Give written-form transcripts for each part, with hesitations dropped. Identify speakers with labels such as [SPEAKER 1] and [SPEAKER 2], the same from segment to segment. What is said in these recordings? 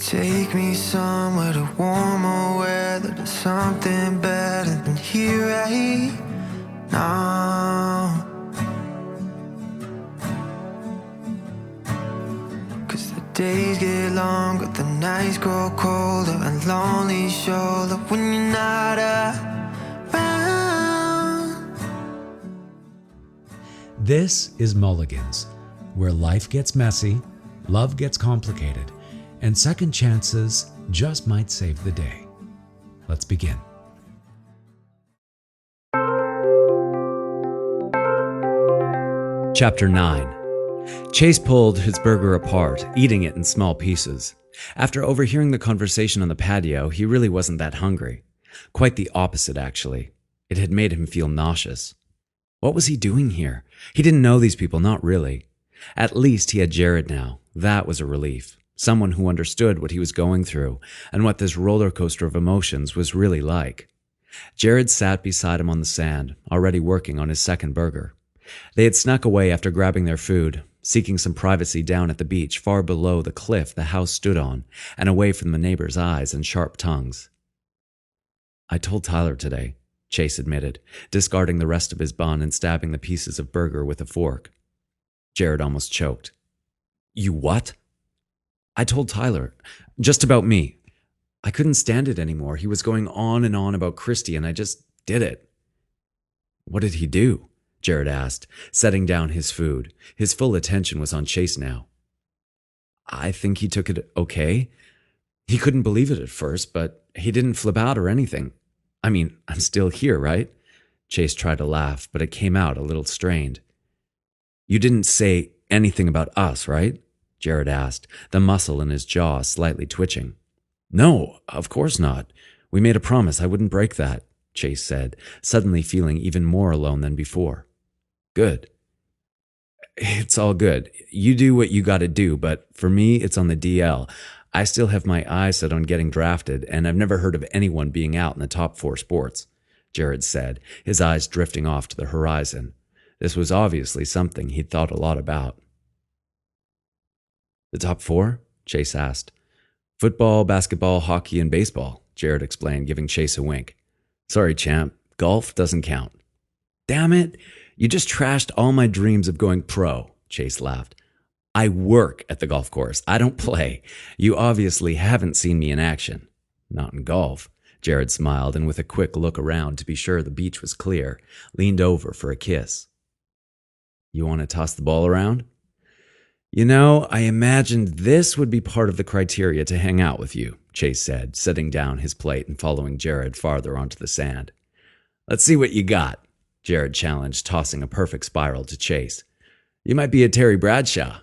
[SPEAKER 1] Take me somewhere to warmer weather, to something better than here right now. 'Cause the days get longer, the nights grow colder, a lonely shoulder when you're not around.
[SPEAKER 2] This is Mulligans, where life gets messy, love gets complicated, and second chances just might save the day. Let's begin. Chapter 9. Chase pulled his burger apart, eating it in small pieces. After overhearing the conversation on the patio, he really wasn't that hungry. Quite the opposite, actually. It had made him feel nauseous. What was he doing here? He didn't know these people, not really. At least he had Jared now. That was a relief. Someone who understood what he was going through and what this roller coaster of emotions was really like. Jared sat beside him on the sand, already working on his second burger. They had snuck away after grabbing their food, seeking some privacy down at the beach far below the cliff the house stood on and away from the neighbors' eyes and sharp tongues. "I told Tyler today," Chase admitted, discarding the rest of his bun and stabbing the pieces of burger with a fork. Jared almost choked. "You what?" "I told Tyler. Just about me. I couldn't stand it anymore. He was going on and on about Christy, and I just did it." "What did he do?" Jared asked, setting down his food. His full attention was on Chase now. "I think he took it okay. He couldn't believe it at first, but he didn't flip out or anything. I mean, I'm still here, right?" Chase tried to laugh, but it came out a little strained. "You didn't say anything about us, right?" Jared asked, the muscle in his jaw slightly twitching. "No, of course not. We made a promise I wouldn't break that," Chase said, suddenly feeling even more alone than before. "Good." "It's all good. You do what you gotta do, but for me, it's on the DL. I still have my eyes set on getting drafted, and I've never heard of anyone being out in the top 4 sports," Jared said, his eyes drifting off to the horizon. This was obviously something he'd thought a lot about. "The top 4? Chase asked. "Football, basketball, hockey, and baseball," Jared explained, giving Chase a wink. "Sorry, champ. Golf doesn't count." "Damn it. You just trashed all my dreams of going pro," Chase laughed. "I work at the golf course. I don't play. You obviously haven't seen me in action." "Not in golf." Jared smiled, and with a quick look around to be sure the beach was clear, leaned over for a kiss. "You want to toss the ball around?" "You know, I imagined this would be part of the criteria to hang out with you," Chase said, setting down his plate and following Jared farther onto the sand. "Let's see what you got," Jared challenged, tossing a perfect spiral to Chase. "You might be a Terry Bradshaw."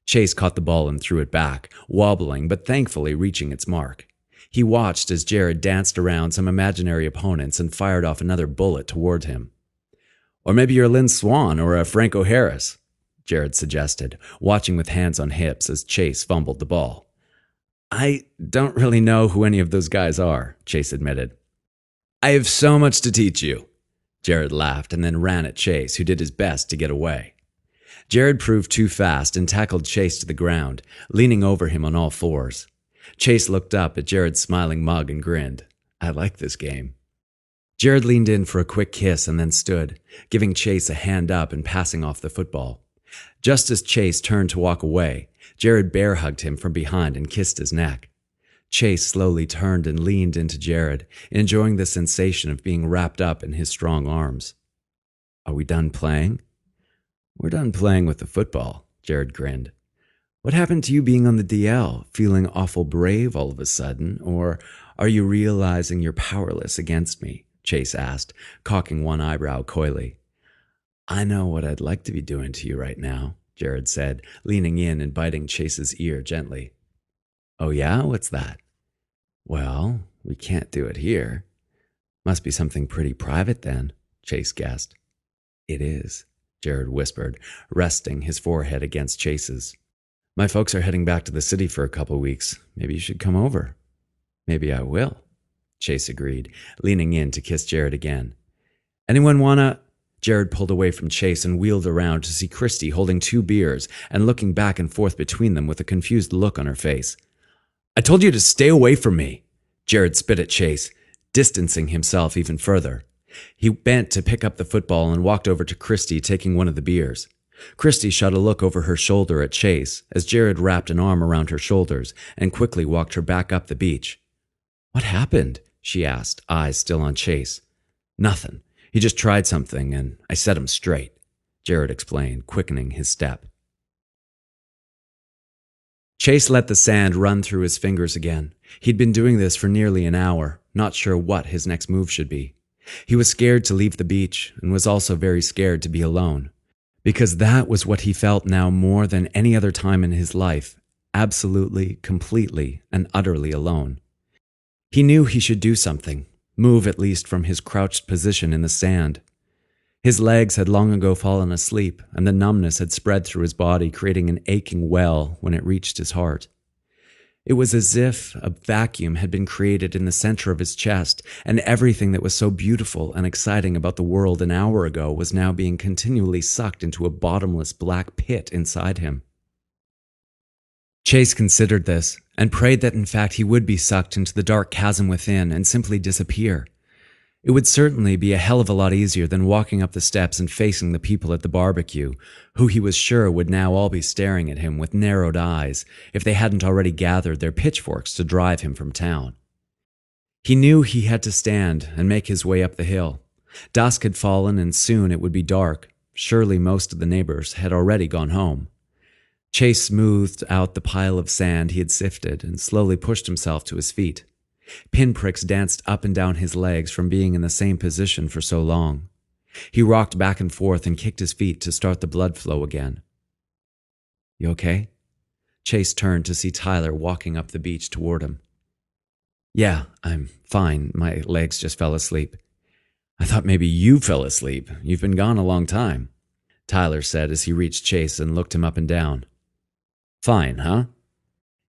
[SPEAKER 2] Chase caught the ball and threw it back, wobbling but thankfully reaching its mark. He watched as Jared danced around some imaginary opponents and fired off another bullet toward him. "Or maybe you're Lynn Swann or a Franco Harris," Jared suggested, watching with hands on hips as Chase fumbled the ball. "I don't really know who any of those guys are," Chase admitted. "I have so much to teach you." Jared laughed and then ran at Chase, who did his best to get away. Jared proved too fast and tackled Chase to the ground, leaning over him on all fours. Chase looked up at Jared's smiling mug and grinned. "I like this game." Jared leaned in for a quick kiss and then stood, giving Chase a hand up and passing off the football. Just as Chase turned to walk away, Jared bear hugged him from behind and kissed his neck. Chase slowly turned and leaned into Jared, enjoying the sensation of being wrapped up in his strong arms. "Are we done playing?" "We're done playing with the football," Jared grinned. "What happened to you being on the DL? Feeling awful brave all of a sudden? Or are you realizing you're powerless against me?" Chase asked, cocking one eyebrow coyly. "I know what I'd like to be doing to you right now," Jared said, leaning in and biting Chase's ear gently. "Oh yeah? What's that?" "Well, we can't do it here." "Must be something pretty private then," Chase guessed. "It is," Jared whispered, resting his forehead against Chase's. "My folks are heading back to the city for a couple weeks. Maybe you should come over." "Maybe I will," Chase agreed, leaning in to kiss Jared again. "Anyone wanna—" Jared pulled away from Chase and wheeled around to see Christy holding 2 beers and looking back and forth between them with a confused look on her face. I told you to stay away from me. Jared spit at Chase, distancing himself even further. He bent to pick up the football and walked over to Christy, taking one of the beers. Christy shot a look over her shoulder at Chase as Jared wrapped an arm around her shoulders and quickly walked her back up the beach. What happened? She asked, eyes still on Chase. Nothing. He just tried something and I set him straight, Jared explained, quickening his step. Chase let the sand run through his fingers again. He'd been doing this for nearly an hour, not sure what his next move should be. He was scared to leave the beach and was also very scared to be alone. Because that was what he felt now more than any other time in his life, absolutely, completely, and utterly alone. He knew he should do something, move at least from his crouched position in the sand. His legs had long ago fallen asleep, and the numbness had spread through his body, creating an aching well when it reached his heart. It was as if a vacuum had been created in the center of his chest, and everything that was so beautiful and exciting about the world an hour ago was now being continually sucked into a bottomless black pit inside him. Chase considered this, and prayed that in fact he would be sucked into the dark chasm within and simply disappear. It would certainly be a hell of a lot easier than walking up the steps and facing the people at the barbecue, who he was sure would now all be staring at him with narrowed eyes if they hadn't already gathered their pitchforks to drive him from town. He knew he had to stand and make his way up the hill. Dusk had fallen and soon it would be dark. Surely most of the neighbors had already gone home. Chase smoothed out the pile of sand he had sifted and slowly pushed himself to his feet. Pinpricks danced up and down his legs from being in the same position for so long. He rocked back and forth and kicked his feet to start the blood flow again. You okay? Chase turned to see Tyler walking up the beach toward him. Yeah, I'm fine. My legs just fell asleep. I thought maybe you fell asleep. You've been gone a long time, Tyler said as he reached Chase and looked him up and down. Fine, huh?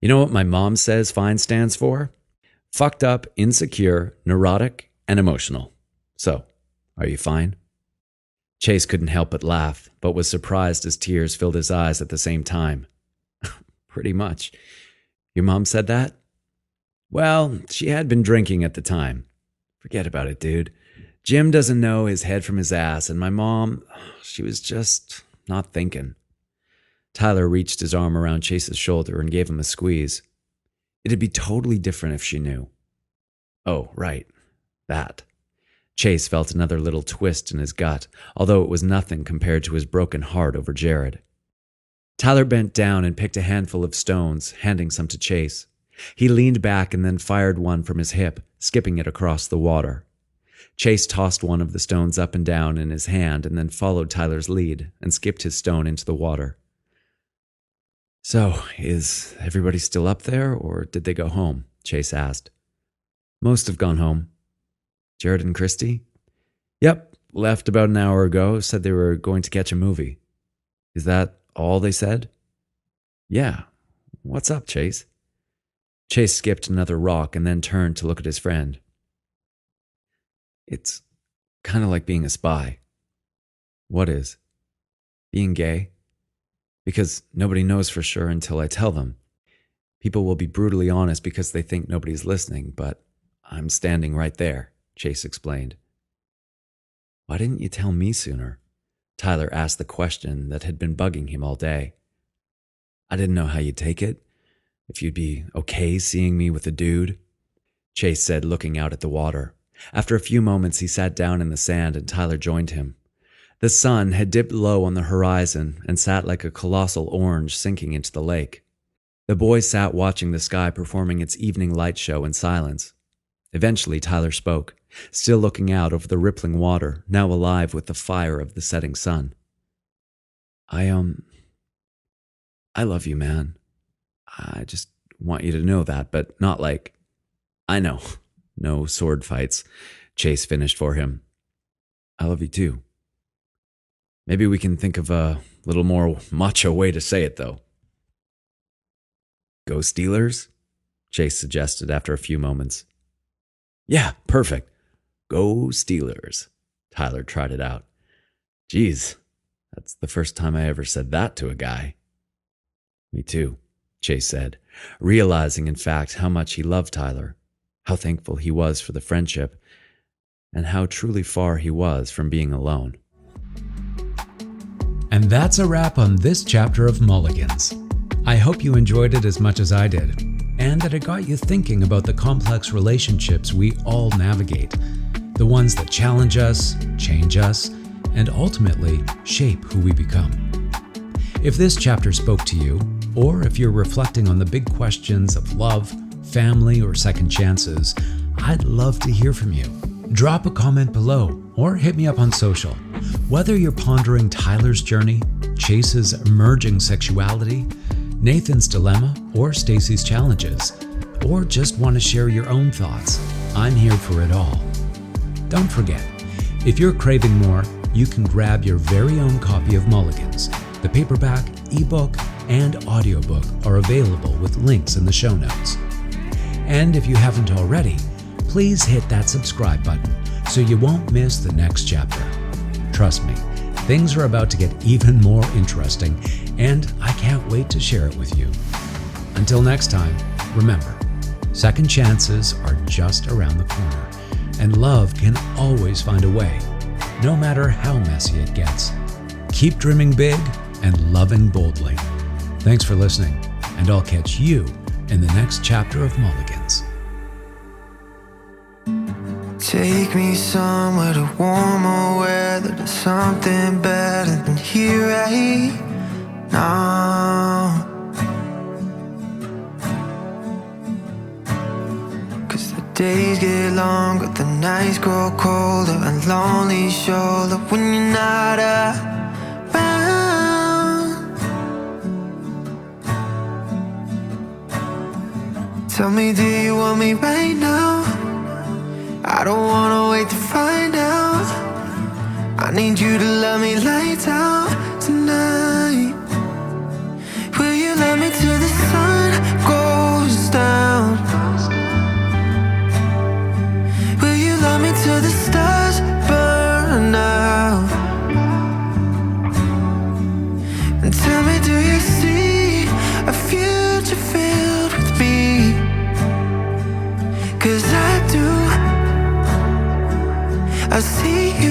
[SPEAKER 2] You know what my mom says FINE stands for? Fucked up, insecure, neurotic, and emotional. So, are you fine? Chase couldn't help but laugh, but was surprised as tears filled his eyes at the same time. Pretty much. Your mom said that? Well, she had been drinking at the time. Forget about it, dude. Jim doesn't know his head from his ass, and my mom, she was just not thinking. Tyler reached his arm around Chase's shoulder and gave him a squeeze. It'd be totally different if she knew. Oh, right. That. Chase felt another little twist in his gut, although it was nothing compared to his broken heart over Jared. Tyler bent down and picked a handful of stones, handing some to Chase. He leaned back and then fired one from his hip, skipping it across the water. Chase tossed one of the stones up and down in his hand and then followed Tyler's lead and skipped his stone into the water. So, is everybody still up there, or did they go home? Chase asked. Most have gone home. Jared and Christy? Yep, left about an hour ago, said they were going to catch a movie. Is that all they said? Yeah. What's up, Chase? Chase skipped another rock and then turned to look at his friend. It's kind of like being a spy. What is? Being gay? Because nobody knows for sure until I tell them. People will be brutally honest because they think nobody's listening, but I'm standing right there, Chase explained. Why didn't you tell me sooner? Tyler asked the question that had been bugging him all day. I didn't know how you'd take it, if you'd be okay seeing me with a dude, Chase said, looking out at the water. After a few moments, he sat down in the sand and Tyler joined him. The sun had dipped low on the horizon and sat like a colossal orange sinking into the lake. The boys sat watching the sky performing its evening light show in silence. Eventually, Tyler spoke, still looking out over the rippling water, now alive with the fire of the setting sun. I love you, man. I just want you to know that, but not like... I know. No sword fights, Chase finished for him. I love you too. Maybe we can think of a little more macho way to say it, though. Go Steelers? Chase suggested after a few moments. Yeah, perfect. Go Steelers. Tyler tried it out. Geez, that's the first time I ever said that to a guy. Me too. Chase said, realizing in fact how much he loved Tyler, how thankful he was for the friendship, and how truly far he was from being alone.
[SPEAKER 3] And that's a wrap on this chapter of Mulligans. I hope you enjoyed it as much as I did, and that it got you thinking about the complex relationships we all navigate, the ones that challenge us, change us, and ultimately shape who we become. If this chapter spoke to you, or if you're reflecting on the big questions of love, family, or second chances, I'd love to hear from you. Drop a comment below or hit me up on social. Whether you're pondering Tyler's journey, Chase's emerging sexuality, Nathan's dilemma, or Stacy's challenges, or just want to share your own thoughts, I'm here for it all. Don't forget, if you're craving more, you can grab your very own copy of Mulligans. The paperback, ebook, and audiobook are available with links in the show notes. And if you haven't already, please hit that subscribe button so you won't miss the next chapter. Trust me, things are about to get even more interesting, and I can't wait to share it with you. Until next time, remember, second chances are just around the corner, and love can always find a way, no matter how messy it gets. Keep dreaming big and loving boldly. Thanks for listening, and I'll catch you in the next chapter of Mulligans.
[SPEAKER 1] Take me somewhere to warmer weather, to something better than here right now. 'Cause the days get longer, the nights grow colder, a lonely shoulder when you're not around. Tell me, do you want me right now? I don't wanna wait to find out. I need you to love me lights out tonight. Will you love me till the sun goes down? Will you love me till the stars burn out? And tell me, do you see a future filled with me? 'Cause I do. I see you